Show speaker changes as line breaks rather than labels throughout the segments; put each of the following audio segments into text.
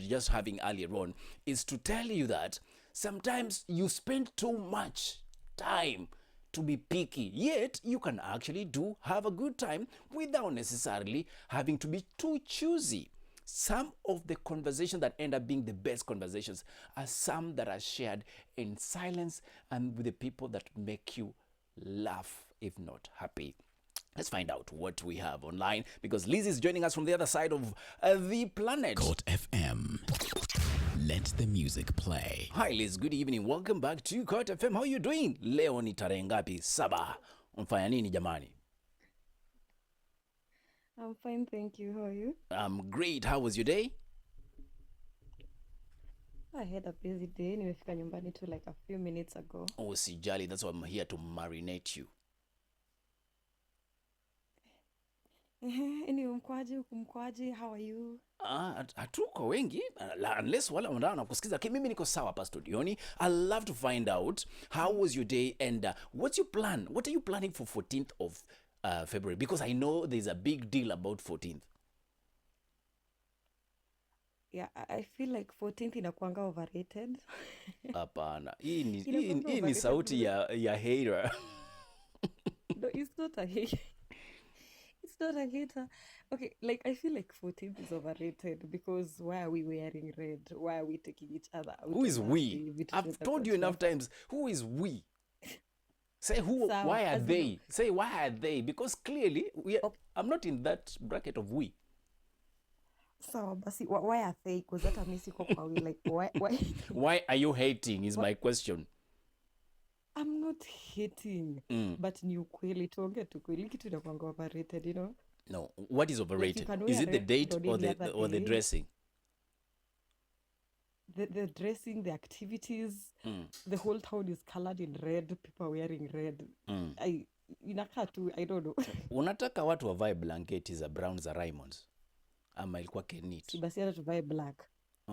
just having earlier on is to tell you that sometimes you spend too much time to be picky, yet you can actually have a good time without necessarily having to be too choosy. Some of the conversations that end up being the best conversations are some that are shared in silence and with the people that make you laugh, if not happy. Let's find out what we have online, because Liz is joining us from the other side of the planet.
Court FM. Let the music play.
Hi Liz, good evening. Welcome back to Court FM. How are you doing? Leo ni tarehe ngapi? 7. Unafanya nini jamani?
I'm fine, thank you. How are you?
I'm great. How was your day?
I had a busy day. Nimefika nyumbani tu like a few minutes ago.
Oh, sijali. That's why I'm here to marinate you.
Anyway, mkwaji, how are you?
Hatuko wengi unless wala wanataka kusikiza. Mimi niko sawa hapa studioni. I love to find out how was your day and what's your plan? What are you planning for 14th of February? Because I know there's a big deal about 14th.
Yeah, I feel like 14th inakuanga overrated.
Hapana. Hii ni sauti ya hater.
No, it's not a hater. It's not a hater. Okay, like I feel like 14th is overrated because why are we wearing red? Why are we taking each other out?
Who is we? I've told you enough times. Who is we? Say who?
So,
why are they? Say why are they? Because clearly I'm not in that bracket of we.
So, basi, why are they? Because that I'm like why?
Why are you hating? Is my question.
I'm not hating, but ni ukweli, tuongee tu kweli, kitu inakuanga overrated, you know?
No, what is overrated?
Like
is it the date or the dressing?
The dressing, the activities, the whole town is colored in red, people are wearing red. Inakaa tu, I don't know.
Unataka watu wavae blanketi za brown za Raymonds? Ama ilikuwa Kenit?
Basi hata tuvae black.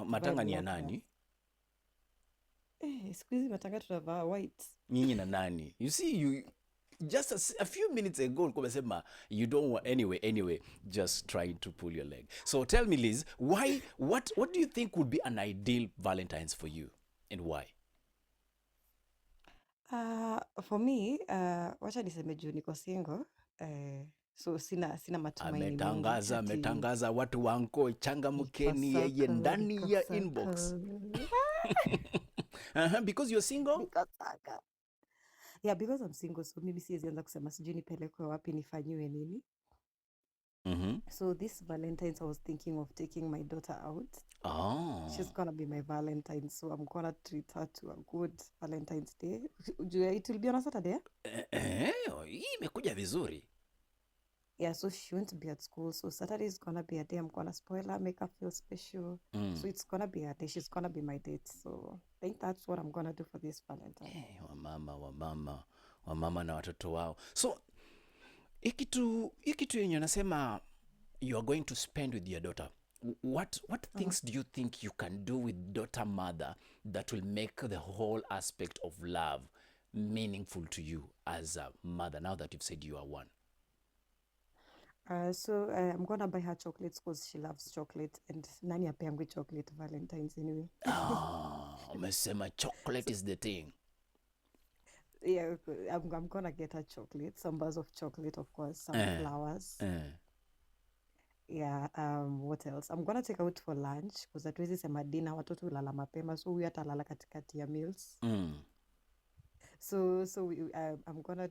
Matanga ni ya nani?
Siku hizi matanga tutavaa white.
Nyinyi na nani? You see, you just a few minutes ago ulikuwa umesema you don't want anyway, just trying to pull your leg. So tell me Liz, what do you think would be an ideal Valentine's for you and why?
For me, wacha niseme juu niko single, so sina matumaini.
Ametangaza watu wanko changamkeni yeye ndani ya inbox. Because you're single?
Because I'm single, so maybe siwezi anza kusema sijui nipelekwe wapi nifanyiwe nini. So this Valentine's I was thinking of taking my daughter out. She's gonna be my Valentine, so I'm gonna treat her to a good Valentine's Day. It will be on a Saturday.
Hii imekuja vizuri.
Yeah, so she won't be at school. So Saturday is gonna be a day I'm gonna spoil her, make her feel special. So it's gonna be a day. She's gonna be my date. So I think that's what I'm gonna do for this Valentine.
Hey, wamama na watoto wao. So ikitu yenye nasema you are going to spend with your daughter. What things do you think you can do with daughter mother that will make the whole aspect of love meaningful to you as a mother now that you've said you are one?
So I'm gonna buy her chocolates because she loves chocolate, and nani apeangwi chocolate Valentine's anyway.
Umesema chocolate is the thing.
Yeah, I'm gonna get her chocolate, some bars of chocolate, of course, some flowers. Yeah, what else? I'm gonna take her out for lunch because hatuwezi sema dinner, watoto ulala mapema, so huyu atalala katikati ya meals. So I'm gonna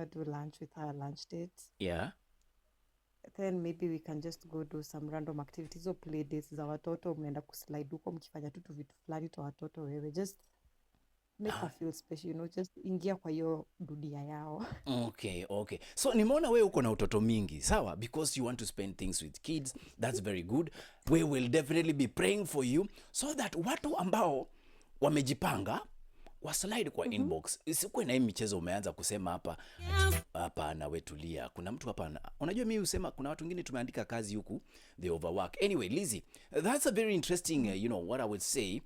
do lunch with her, lunch date.
Yeah.
Then maybe we can just go do some random activities or play dates za watoto, mnaenda kuslide huko mkifanya tu vitu fulani to watoto wewe, just make her feel special, you know, just ingia kwa hiyo dunia yao. Okay.
So nimeona wewe uko na utoto mingi, sawa? Because you want to spend things with kids, that's very good. We will definitely be praying for you so that watu ambao wamejipanga waslide kwa inbox. Isikuwe na hii michezo umeanza kusema hapa na wetulia. Kuna mtu hapa, unajua mimi usema kuna watu wengine tumeandika kazi huku, they overwork. Anyway, Lizzie, that's a very interesting, what I would say,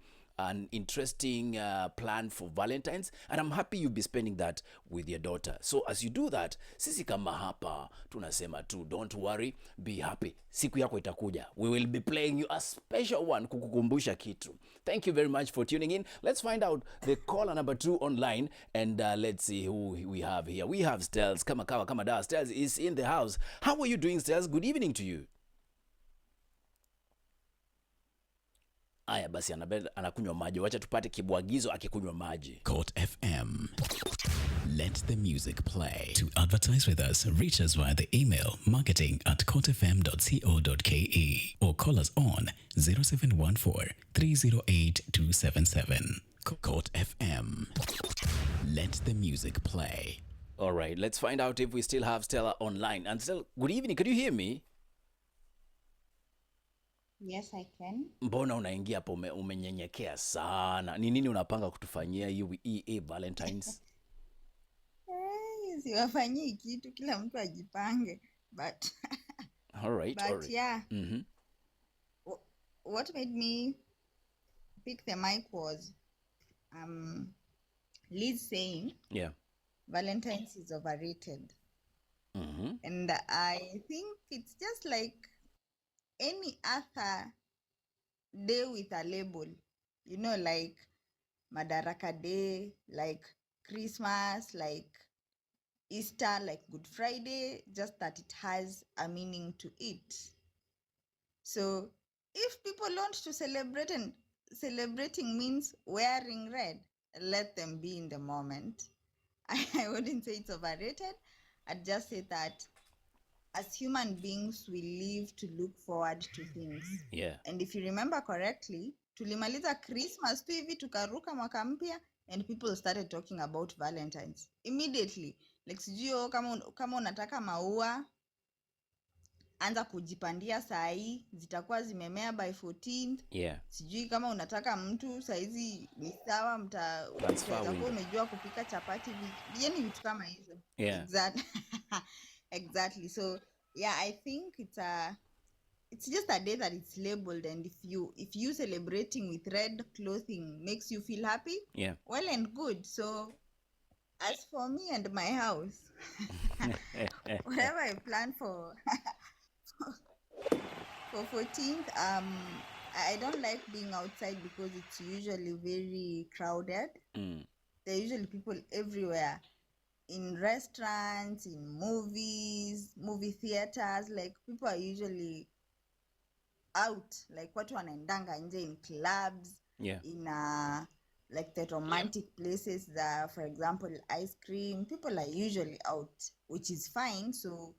an interesting plan for Valentine's, and I'm happy you'll be spending that with your daughter. So as you do that, sisi kama hapa tunasema tu, don't worry, be happy. Siku yako itakuja. We will be playing you a special one kukukumbusha kitu. Thank you very much for tuning in. Let's find out the caller number 2 online, and let's see who we have here. We have Stels. Kama kawa kama da. Stels is in the house. How are you doing, Stels? Good evening to you. Aya basi, anakunywa maji. Wacha tupate kibwagizo akikunywa maji.
Court FM. Let the music play. To advertise with us, reach us via the email marketing@courtfm.co.ke or call us on 0714 308 277. Court FM. Let the music play.
All right, let's find out if we still have Stella online. And Stella, good evening. Can you hear me?
Yes, I can.
Mbona unaingia hapo umenyenyekea sana? Ni nini unapanga kutufanyia hii Valentine's?
Siwafanyii kitu, kila mtu ajipange. But
all right.
Yeah. Mm-hmm. What made me pick the mic was Liz saying,
yeah,
Valentine's is overrated.
Mm-hmm.
And I think it's just like any other day with a label, you know, like Madaraka Day, like Christmas, like Easter, like Good Friday, just that it has a meaning to it. So if people want to celebrate, and celebrating means wearing red, let them be in the moment. I wouldn't say it's overrated. I'd just say that as human beings, we live to look forward to things.
Yeah.
And if you remember correctly, tulimaliza Christmas tu hivi tukaruka mwaka mpya, and people started talking about Valentine's immediately. Like sijui kama unataka maua, anza kujipandia saa hii, zitakuwa zimemea by 14th.
Yeah.
Sijui kama unataka mtu saizi ni sawa, utakuwa umejua kupika chapati, yani vitu kama hizo.
Yeah.
Exactly. So yeah, I think it's just a day that it's labeled, and if you celebrating with red clothing makes you feel happy,
yeah,
well and good. So as for me and my house, whatever I plan for 14th, I don't like being outside because it's usually very crowded. There are usually people everywhere, in restaurants, in movies, movie theaters. Like people are usually out, like watu wanaendanga nje, in clubs,
yeah,
in like the romantic places that, for example, ice cream, people are usually out, which is fine. So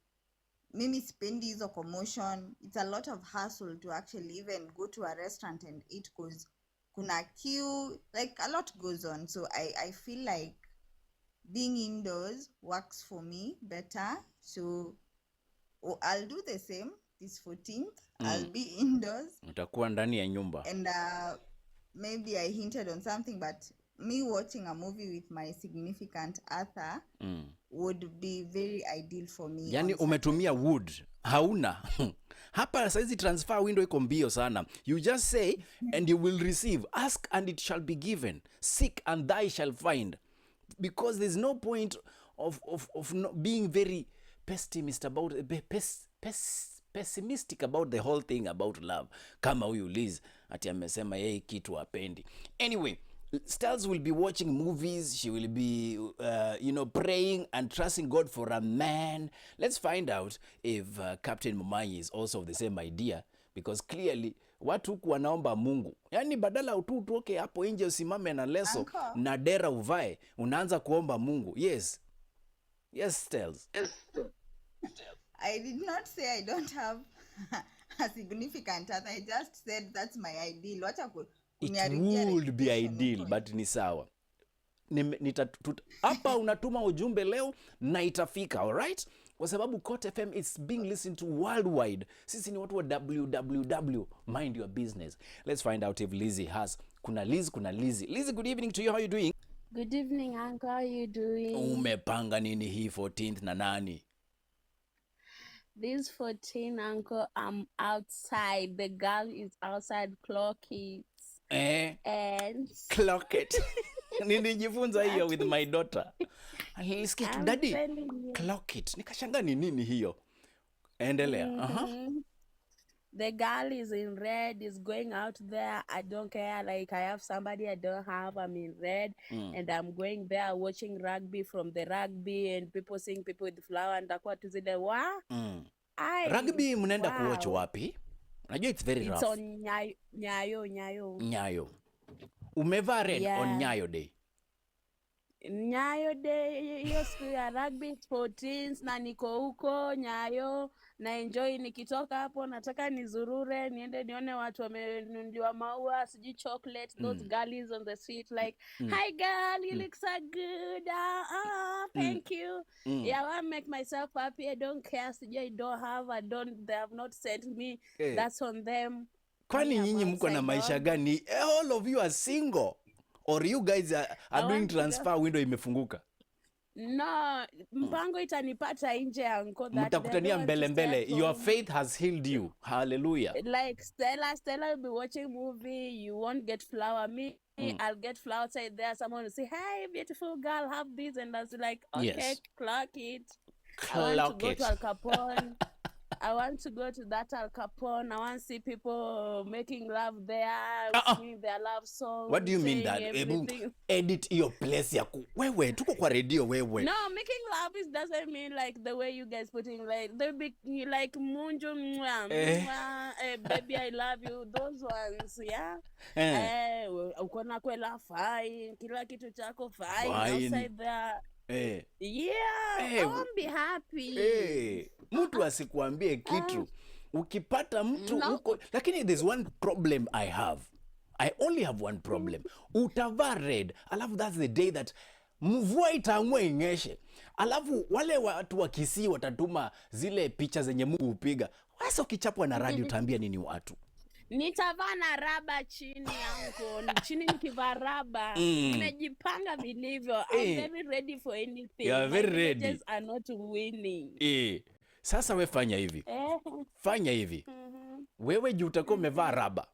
mimi sipendi hizo commotion. It's a lot of hassle to actually even go to a restaurant and eat because kuna queue, like a lot goes on. So I feel like being indoors works for me better. So I'll do the same this 14th. I'll be indoors.
Utakuwa ndani ya nyumba.
And maybe I hinted on something, but me watching a movie with my significant other would be very ideal for me.
Yani umetumia wood. Hauna. Hapa saizi transfer window iko mbio sana. You just say and you will receive. Ask and it shall be given. Seek and thou shall find. Because there's no point of not being very pessimistic about the whole thing about love. Kama huyu Liz ati amesema yeye kitu hapendi. Anyway, Stels will be watching movies. She will be praying and trusting God for a man. Let's find out if Captain Momanyi is also of the same idea, because clearly watu huku wanaomba Mungu. Yani badala utoke hapo nje usimame na leso
Uncle,
na dera uvae, unaanza kuomba Mungu. Yes. Yes, Stels.
I did not say I don't have a significant other. I just said that's my ideal.
It would be ideal, but ni sawa. Hapa unatuma ujumbe leo na itafika, all right? Kwa sababu Court FM is being listened to worldwide. Sisi ni watu wa www. Mind your business. Let's find out if Lizzie has. Kuna Lizzie. Lizzie, good evening to you. How are you doing?
Good evening, Uncle. How are you doing?
Umepanga nini hii 14th na nani?
This 14, Uncle, I'm outside. The girl is outside clock it. And
Clock it. Nilijifunza hiyo with my daughter. Nilisikia tu,
I'm
daddy,
telling you.
clock it. Nikashanga ni nini hiyo. Endelea.
The girl is in red, is going out there. I don't care. Like, I have somebody I don't have. I'm in red. And I'm going there watching rugby from the rugby and people seeing people with flower. And what is it?
Rugby mnaenda kuwatch
wow.
wapi? Najua it's very
It's
rough.
on Nyayo.
Nyayo. Umevaa red
Yeah.
on Nyayo Day.
Nyayo Day, hiyo siku ya rugby 14 na niko huko Nyayo na enjoy. Nikitoka hapo nataka nizurure niende nione watu wamenunuliwa maua, sijui chocolate, those girlies on the street like, hi girl, you look so good, thank you. Yeah, I want to make myself happy. I don't care, sijui they have not sent me. That's on them.
Kwani
Me,
nyinyi
I'm
mko na
outside
maisha
dog.
gani? All of you are single. Or you guys are doing
want to
transfer, window imefunguka.
No, mpango itanipata nje anko, that
Mtakutania mbele mbele. Your faith has healed you. Hallelujah.
like Stella will be watching movie, you won't get flower. Me, I'll get flower outside there. Someone will say, hey, beautiful girl, have this. And I was like, okay,
Yes.
clock it.
Clock
I want to
it.
go to Al Capone. I want to go to that Al Capone. I want to see people making love there, singing their love song.
What do you mean
saying
that? Ebu,
everything.
edit your place ya wewe tuko kwa radio wewe.
No, making love doesn't mean like the way you guys putting like they be like munju mwah, baby I love you, those ones, yeah. Uko na kwela fine, kila kitu chako fine outside there. Yeah, I won't be happy.
Mtu asikuambie kitu. Ukipata mtu uko, lakini there's one problem I have. I only have one problem. Utavaa red, alafu that's the day that mvua itaamua inyeshe. Alafu wale watu wa Kisii watatuma zile picha zenye Mungu hupiga. Sasa ukichapwa na radio utaambia nini watu?
Nitavaa na raba chini yangu. Chini nikivaa raba. Nimejipanga vilivyo. I'm very ready for anything.
You are very
My
ready.
villages are not winning.
Sasa we fanya hivi. Fanya hivi. Wewe juu utakuwa umevaa raba.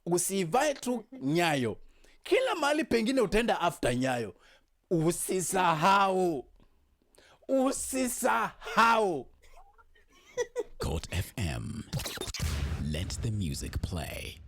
Usivae tu Nyayo. Kila mahali pengine utaenda after Nyayo. Usisahau.
Court FM. Let the music play.